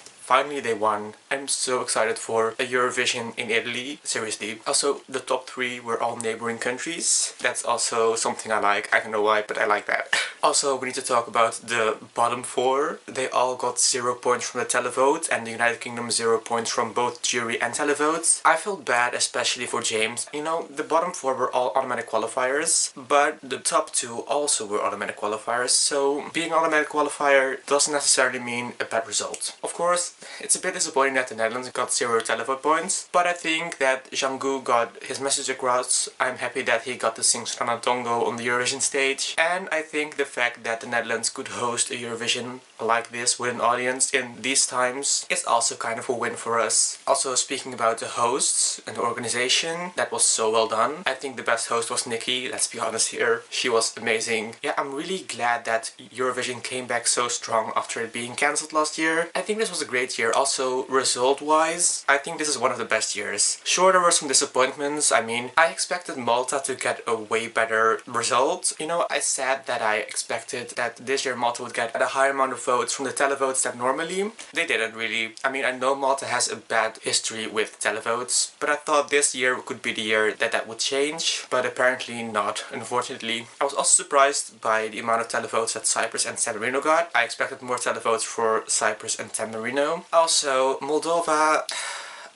they won. I'm so excited for a Eurovision in Italy, seriously. Also, the top 3 were all neighboring countries. That's also something I like. I don't know why, but I like that. Also, we need to talk about the bottom 4. They all got 0 points from the televote, and the United Kingdom 0 points from both jury and televotes. I felt bad, especially for James. You know, the bottom 4 were all automatic qualifiers, but the top 2 also were automatic qualifiers, so being automatic qualifier doesn't necessarily mean a bad result. Of course, it's a bit disappointing that the Netherlands got 0 televote points, but I think that Django got his message across. I'm happy that he got to sing Tongo on the Eurovision stage, and I think the fact that the Netherlands could host a Eurovision like this with an audience in these times is also kind of a win for us. Also, speaking about the hosts and the organization, that was so well done. I think the best host was Nikki, let's be honest here. She was amazing. Yeah, I'm really glad that Eurovision came back so strong after it being cancelled last year. I think this was a great year. Also, result-wise, I think this is one of the best years. Sure, there were some disappointments. I mean, I expected Malta to get a way better result. You know, I said that I expected that this year Malta would get a higher amount of votes from the televotes than normally. They didn't really. I mean, I know Malta has a bad history with televotes, but I thought this year could be the year that would change, but apparently not, unfortunately. I was also surprised by the amount of televotes that Cyprus and San Marino got. I expected more televotes for Cyprus and San Marino. Also, Moldova,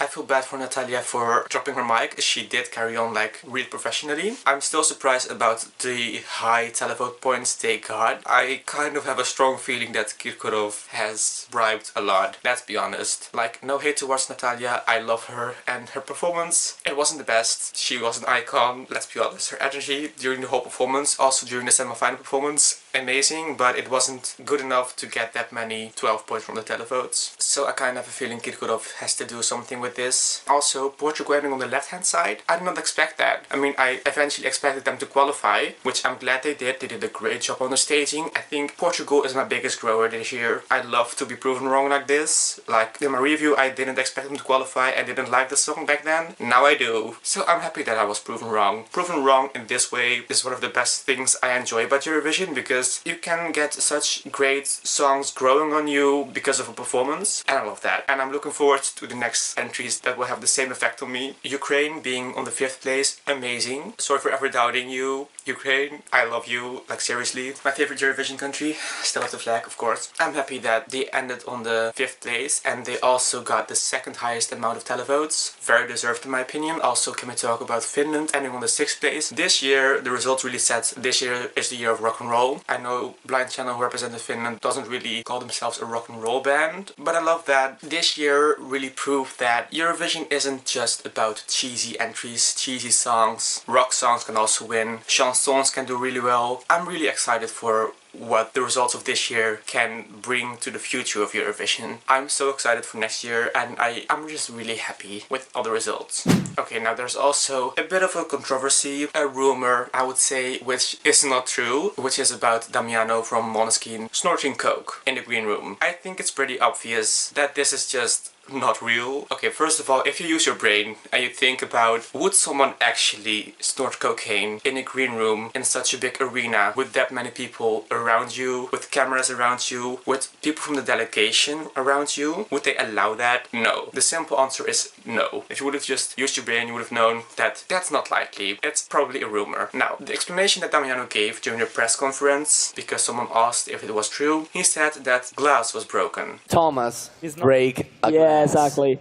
I feel bad for Natalia for dropping her mic. She did carry on like really professionally. I'm still surprised about the high televote points they got. I kind of have a strong feeling that Kirkorov has bribed a lot. Let's be honest. Like, no hate towards Natalia. I love her and her performance. It wasn't the best. She was an icon. Let's be honest. Her energy during the whole performance, also during the semi-final performance, amazing, but it wasn't good enough to get that many 12 points from the televotes. So I kind of have a feeling Kirkorov has to do something with this. Also, Portugal ending on the left-hand side. I did not expect that. I mean, I eventually expected them to qualify, which I'm glad they did. They did a great job on the staging. I think Portugal is my biggest grower this year. I love to be proven wrong like this. Like, in my review, I didn't expect them to qualify. I didn't like the song back then. Now I do. So I'm happy that I was proven wrong. Proven wrong in this way is one of the best things I enjoy about Eurovision, because you can get such great songs growing on you because of a performance, and I love that. And I'm looking forward to the next entries that will have the same effect on me. Ukraine being on the 5th place, amazing. Sorry for ever doubting you. Ukraine, I love you, like seriously. My favorite Eurovision country, still have the flag, of course. I'm happy that they ended on the 5th place, and they also got the second highest amount of televotes. Very deserved in my opinion. Also, can we talk about Finland ending on the 6th place? This year, the results really said this year is the year of rock and roll. I know Blind Channel, who represented Finland, doesn't really call themselves a rock and roll band, but I love that this year really proved that Eurovision isn't just about cheesy entries, cheesy songs. Rock songs can also win. Chansons can do really well. I'm really excited for what the results of this year can bring to the future of Eurovision. I'm so excited for next year, and I'm just really happy with all the results. Okay, now there's also a bit of a controversy, a rumor, I would say, which is not true, which is about Damiano from Måneskin snorting coke in the green room. I think it's pretty obvious that this is just not real. Okay, first of all, if you use your brain and you think about, would someone actually snort cocaine in a green room in such a big arena with that many people around you, with cameras around you, with people from the delegation around you? Would they allow that? No. The simple answer is no. If you would have just used your brain, you would have known that that's not likely. It's probably a rumor. Now, the explanation that Damiano gave during the press conference, because someone asked if it was true, he said that glass was broken. Thomas break a glass. Yeah, exactly.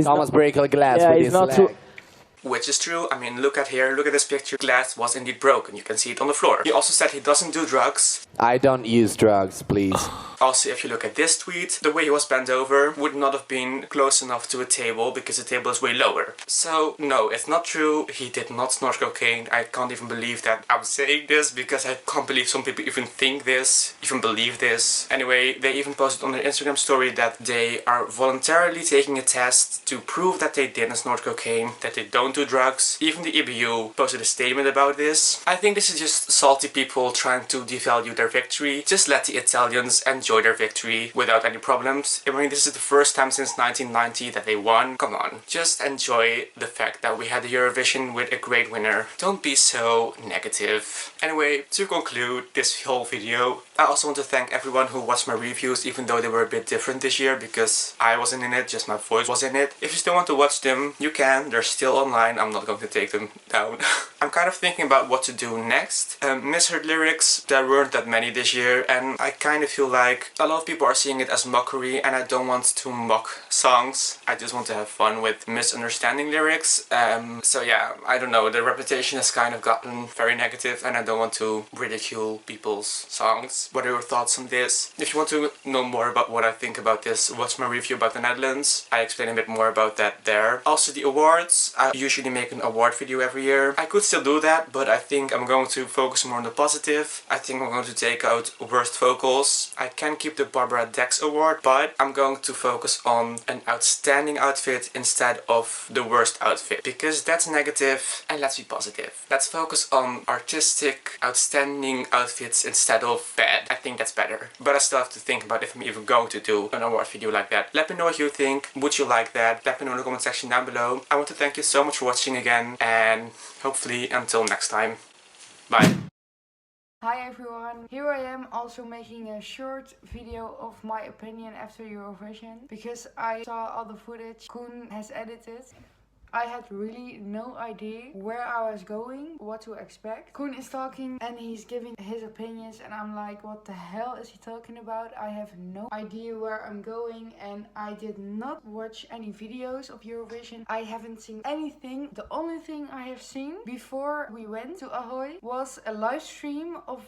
Thomas break a glass Yeah, with it's his not leg. true. Which is true. I mean, look at here, look at this picture. Glass was indeed broken. You can see it on the floor. He also said he doesn't do drugs. I don't use drugs, please. Also, if you look at this tweet, the way he was bent over would not have been close enough to a table because the table is way lower. So, no, it's not true. He did not snort cocaine. I can't even believe that I'm saying this, because I can't believe some people even think this, even believe this. Anyway, they even posted on their Instagram story that they are voluntarily taking a test to prove that they didn't snort cocaine, that they don't do drugs. Even the EBU posted a statement about this. I think this is just salty people trying to devalue their victory. Just let the Italians enjoy their victory without any problems. I mean, this is the first time since 1990 that they won. Come on, just enjoy the fact that we had the Eurovision with a great winner. Don't be so negative. Anyway, to conclude this whole video, I also want to thank everyone who watched my reviews, even though they were a bit different this year because I wasn't in it, just my voice was in it. If you still want to watch them, you can. They're still online. I'm not going to take them down. I'm kind of thinking about what to do next. Misheard lyrics, there weren't that many this year, and I kind of feel like a lot of people are seeing it as mockery, and I don't want to mock songs. I just want to have fun with misunderstanding lyrics. So yeah, I don't know, the reputation has kind of gotten very negative, and I don't want to ridicule people's songs. What are your thoughts on this? If you want to know more about what I think about this, watch my review about the Netherlands. I explain a bit more about that there. Also the awards, I usually make an award video every year. I could still do that, but I think I'm going to focus more on the positive. I think I'm going to take out worst vocals. I can keep the Barbara Dex award, but I'm going to focus on an outstanding outfit instead of the worst outfit, because that's negative, and let's be positive. Let's focus on artistic, outstanding outfits instead of bad. I think that's better. But I still have to think about if I'm even going to do an award video like that. Let me know what you think. Would you like that? Let me know in the comment section down below. I want to thank you so much for watching again, and hopefully until next time. Bye. Hi everyone, here I am also making a short video of my opinion after Eurovision, because I saw all the footage Koen has edited. I had really no idea where I was going, what to expect. Koen is talking and he's giving his opinions and I'm like, what the hell is he talking about? I have no idea where I'm going and I did not watch any videos of Eurovision. I haven't seen anything. The only thing I have seen before we went to Ahoy was a live stream of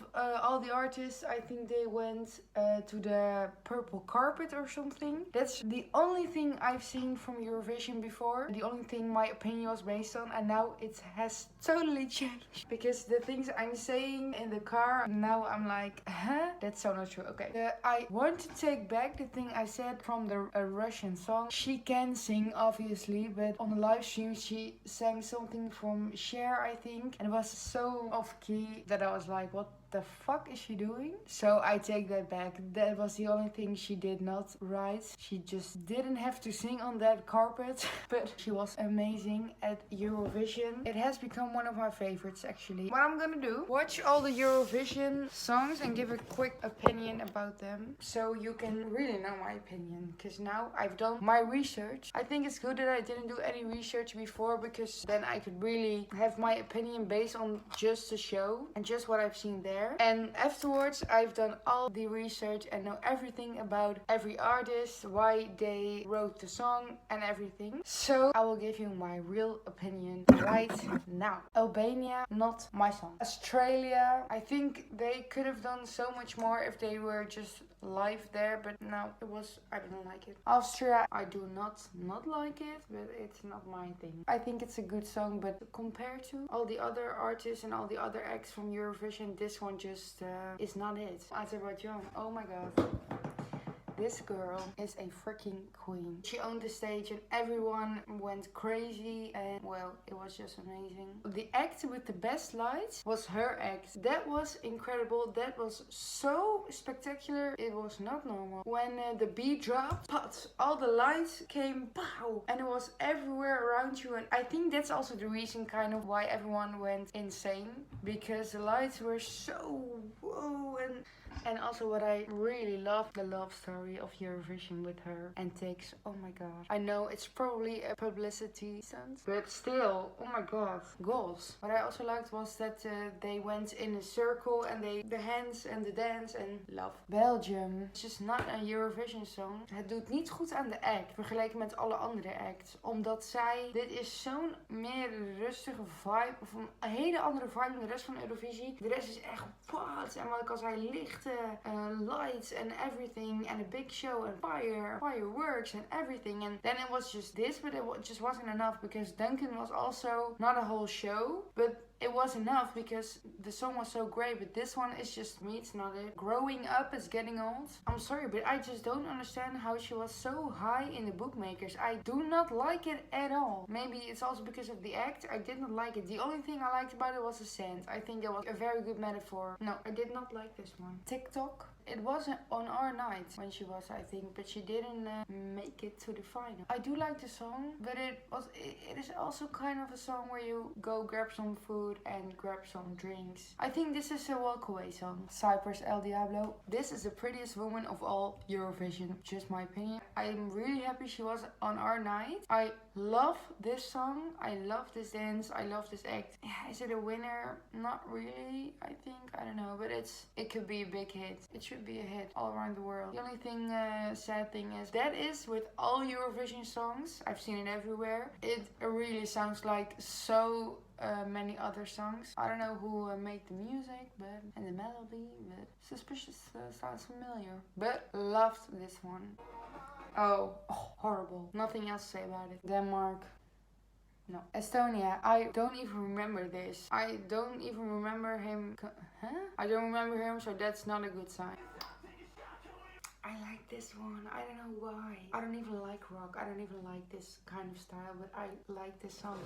all the artists. I think they went to the purple carpet or something. That's the only thing I've seen from Eurovision before. The only thing my opinion was based on, and now it has totally changed because the things I'm saying in the car, now I'm like, huh? That's so not true. Okay. I want to take back the thing I said from the Russian song. She can sing, obviously, but on the live stream she sang something from Cher, I think, and it was so off key that I was like, what the fuck is she doing? So I take that back. That was the only thing she did not right. She just didn't have to sing on that carpet, but she was amazing at Eurovision. It has become one of my favorites, actually. What I'm gonna do, watch all the Eurovision songs and give a quick opinion about them, so you can really know my opinion, because now I've done my research. I think it's good that I didn't do any research before, because then I could really have my opinion based on just the show and just what I've seen there. And afterwards I've done all the research and know everything about every artist, why they wrote the song and everything. So I will give you my real opinion right now. Albania, not my song. Australia, I think they could have done so much more if they were just live there, but no, I didn't like it. Austria, I do not like it, but it's not my thing. I think it's a good song, but compared to all the other artists and all the other acts from Eurovision, this one just is not it. Azerbaijan, oh my god. This girl is a freaking queen. She owned the stage and everyone went crazy, and well, it was just amazing. The act with the best lights was her act. That was incredible. That was so spectacular. It was not normal. When the beat dropped, pots, all the lights came, pow, and it was everywhere around you. And I think that's also the reason kind of why everyone went insane, because the lights were so whoa. And also what I really love, the love story of Eurovision with her and Tix. Oh my god. I know it's probably a publicity stunt, but still, oh my god. Goals. What I also liked was that they went in a circle and the hands and the dance and love. Belgium. Het is just not een Eurovision song. Het doet niet goed aan de act vergeleken met alle andere acts. Omdat dit is zo'n meer rustige vibe, of een hele andere vibe dan de rest van Eurovisie. De rest is echt wat. En wat ik al zei, lichte lights and everything and a big show and fireworks and everything, and then it was just this, but it just wasn't enough because Duncan was also not a whole show, but it was enough because the song was so great. But this one is just me, it's not it. Growing Up is Getting Old. I'm sorry, but I just don't understand how she was so high in the bookmakers. I do not like it at all. Maybe it's also because of the act. I did not like it. The only thing I liked about it was the sand. I think that was a very good metaphor. No, I did not like this one. TikTok. It wasn't on our night when she was, I think, but she didn't make it to the final. I do like the song, but it is also kind of a song where you go grab some food and grab some drinks. I think this is a walkaway song. Cyprus El Diablo. This is the prettiest woman of all Eurovision, just my opinion. I'm really happy she was on our night. I love this song. I love this dance. I love this act. Is it a winner? Not really, I think. I don't know, but it could be a big hit. It should be a hit all around the world. The only thing, sad thing is, that is with all Eurovision songs. I've seen it everywhere. It really sounds like so many other songs. I don't know who made the music, and the melody, but suspicious sounds familiar. But loved this one. Oh, horrible. Nothing else to say about it. Denmark. No. Estonia. I don't even remember this. I don't even remember him. I don't remember him, so that's not a good sign. I like this one. I don't know why. I don't even like rock. I don't even like this kind of style, but I like this song.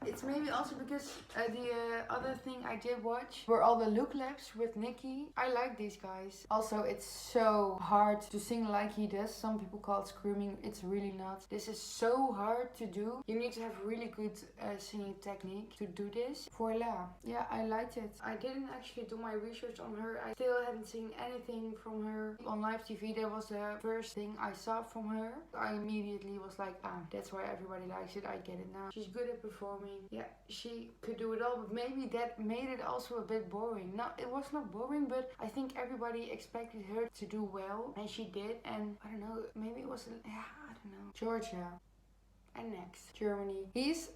It's maybe also because the other thing I did watch were all the look labs with Nicky. I like these guys. Also, it's so hard to sing like he does. Some people call it screaming. It's really not. This is so hard to do. You need to have really good singing technique to do this. Voila. Yeah, I liked it. I didn't actually do my research on her. I still haven't seen anything from her. her. On live TV, that was the first thing I saw from her. I immediately was like, that's why everybody likes it. I get it now. She's good at performing. Yeah, she could do it all, but maybe that made it also a bit boring. No, it was not boring, but I think everybody expected her to do well, and she did. And I don't know, maybe it was, I don't know. Georgia. And next, Germany.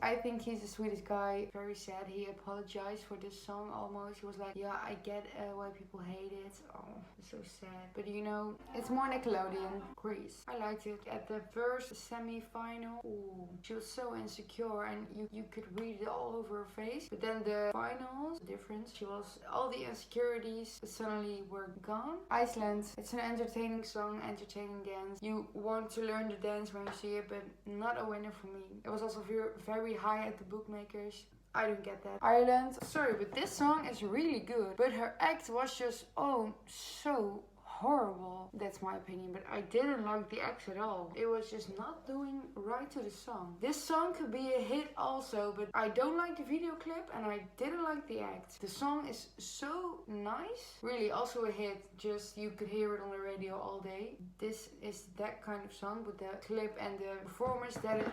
I think he's the sweetest guy. Very sad. He apologized for this song almost. He was like, yeah, I get why people hate it. Oh, it's so sad. But you know, it's more Nickelodeon. Grease. I liked it. At the first semi-final, ooh, she was so insecure and you could read it all over her face. But then the finals, difference. All the insecurities suddenly were gone. Iceland. It's an entertaining song, entertaining dance. You want to learn the dance when you see it, but not a winner for me. It was also very high at the bookmakers. I don't get that. Ireland. Sorry, but this song is really good. But her act was just, so horrible. That's my opinion, but I didn't like the act at all. It was just not doing right to the song. This song could be a hit also, but I don't like the video clip and I didn't like the act. The song is so nice. Really also a hit, just you could hear it on the radio all day. This is that kind of song, but the clip and the performance that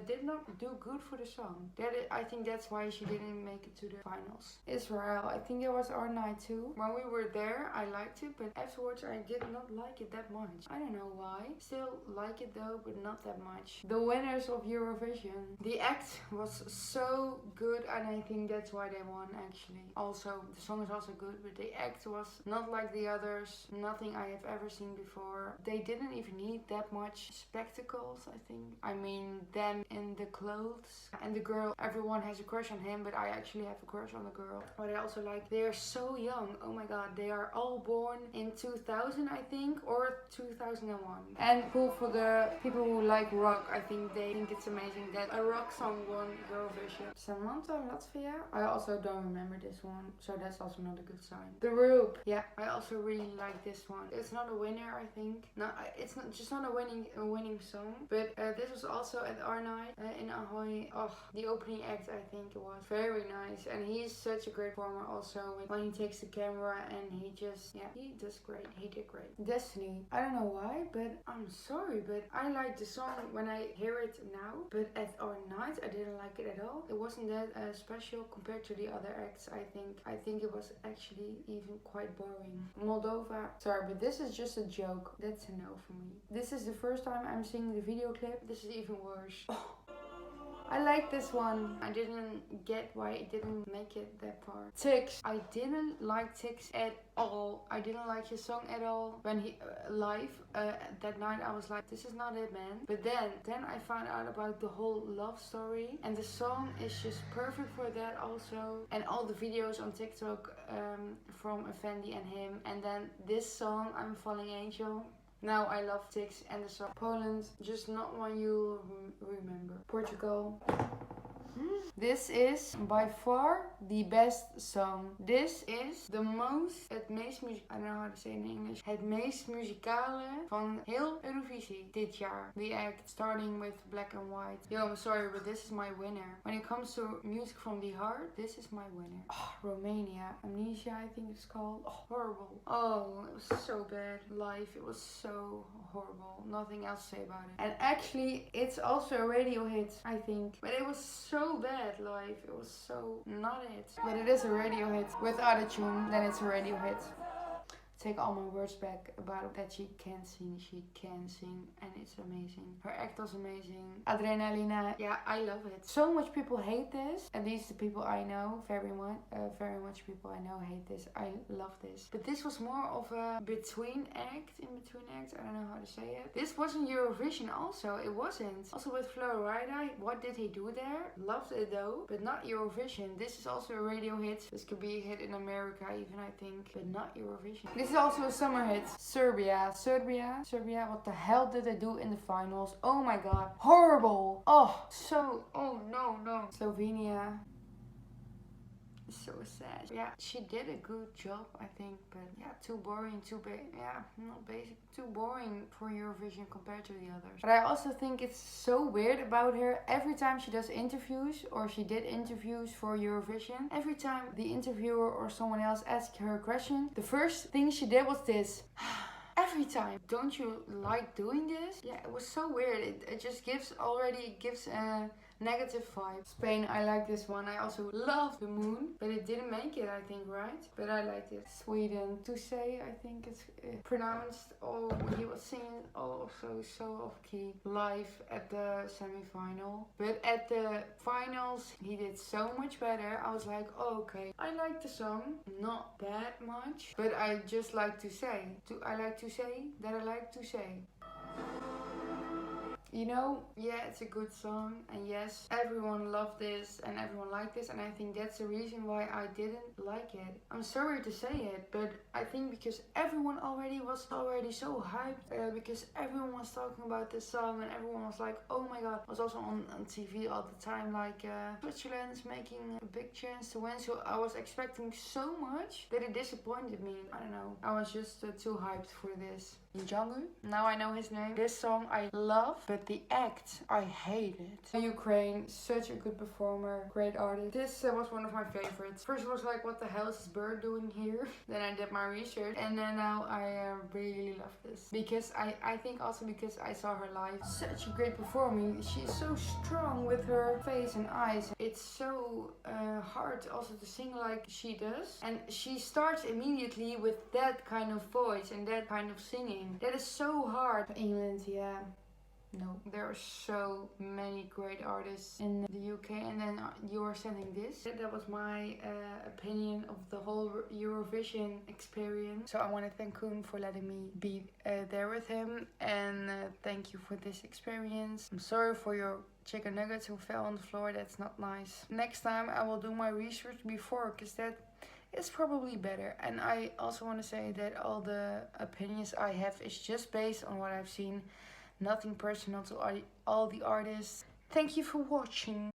did not do good for the song. I think that's why she didn't make it to the finals. Israel, I think it was our night too. When we were there, I liked it, but afterwards I did not like it that much. I don't know why. Still like it though, but not that much. The winners of Eurovision. The act was so good and I think that's why they won actually. Also, the song is also good, but the act was not like the others. Nothing I have ever seen before. They didn't even need that much spectacles, I think. I mean, them in the clothes. And the girl, everyone has a crush on him, but I actually have a crush on the girl. What I also like, they are so young. Oh my god, they are all born in 2000, I think, or 2001. And cool for the people who like rock. I think they think it's amazing that a rock song won Eurovision. Samantha, Latvia. I also don't remember this one, so that's also not a good sign. The Roop. Yeah, I also really like this one. It's not a winner, I think. No, it's not just not a winning song. But this was also at our night in Ahoy. Oh, the opening act, I think it was very nice, and he's such a great performer. Also, when he takes the camera and he does great. He did great. Destiny. I don't know why, but I'm sorry, but I like the song when I hear it now. But at our night, I didn't like it at all. It wasn't that special compared to the other acts. I think it was actually even quite boring. Moldova. Sorry, but this is just a joke. That's a no for me. This is the first time I'm seeing the video clip. This is even worse. Oh. I like this one. I didn't get why it didn't make it that far. Tix. I didn't like Tix at all. I didn't like his song at all. When he live that night, I was like, this is not it, man. But then I found out about the whole love story, and the song is just perfect for that also. And all the videos on TikTok from Effendi and him, and then this song, I'm a Falling Angel. Now I love Tix and the song. Poland, just not one you remember. Portugal. This is by far the best song. This is het meest I don't know how to say it in English. Het meest muzikale van heel Eurovisie dit jaar. The act starting with Black and White. Yo, I'm sorry, but this is my winner. When it comes to music from the heart, this is my winner. Oh, Romania. Amnesia, I think it's called. Oh, horrible. Oh, it was so bad. Live, it was so horrible. Nothing else to say about it. And actually, it's also a radio hit, I think. But it was so bad live. It was so not it. But it is a radio hit. With autotune, then it's a radio hit. Take all my words back about that she can sing, and it's amazing. Her act was amazing. Adrenalina, yeah, I love it. So much people hate this, at least the people I know, very much people I know hate this. I love this. But this was more of a in between act, I don't know how to say it. This wasn't Eurovision also, it wasn't. Also with Flo Rida, what did he do there? Loved it though, but not Eurovision. This is also a radio hit. This could be a hit in America even, I think, but not Eurovision. This is also a summer hit. Serbia, what the hell did they do in the finals? Oh my god, horrible. Oh no. Slovenia. So sad. Yeah, she did a good job, I think, but yeah, too boring, not basic, too boring for Eurovision compared to the others. But I also think it's so weird about her. Every time she does interviews, or she did interviews for Eurovision, every time the interviewer or someone else asked her a question, the first thing she did was this. every time. Don't you like doing this? Yeah, it was so weird. It just gives a negative vibe. Spain, I like this one. I also love The Moon, but it didn't make it, I think, right? But I liked it. Sweden, To Say, I think it's pronounced. Oh, he was singing also so off key live at the semi-final. But at the finals, he did so much better. I was like, oh, okay, I like the song, not that much, but I just like to say. I like to say that I like to say. You know, yeah, it's a good song, and yes, everyone loved this and everyone liked this, and I think that's the reason why I didn't like it. I'm sorry to say it, but I think because everyone was already so hyped, because everyone was talking about this song and everyone was like, oh my god. It was also on TV all the time, like Switzerland is making a big chance to win, so I was expecting so much that it disappointed me. I don't know, I was just too hyped for this. Django, now I know his name. This song I love, but the act I hated. Ukraine, such a good performer, great artist. This was one of my favorites. First I was like, what the hell is this bird doing here? Then I did my research, and then now I really love this. Because I think also because I saw her live. Such a great performing. She's so strong with her face and eyes. It's so hard also to sing like she does. And she starts immediately with that kind of voice and that kind of singing. That is so hard. England, yeah. No, there are so many great artists in the UK, and then you are sending this. That was my opinion of the whole Eurovision experience. So I want to thank Koen for letting me be there with him, and thank you for this experience. I'm sorry for your chicken nuggets who fell on the floor. That's not nice. Next time I will do my research before, because that is probably better. And I also want to say that all the opinions I have is just based on what I've seen. Nothing personal to all the artists. Thank you for watching.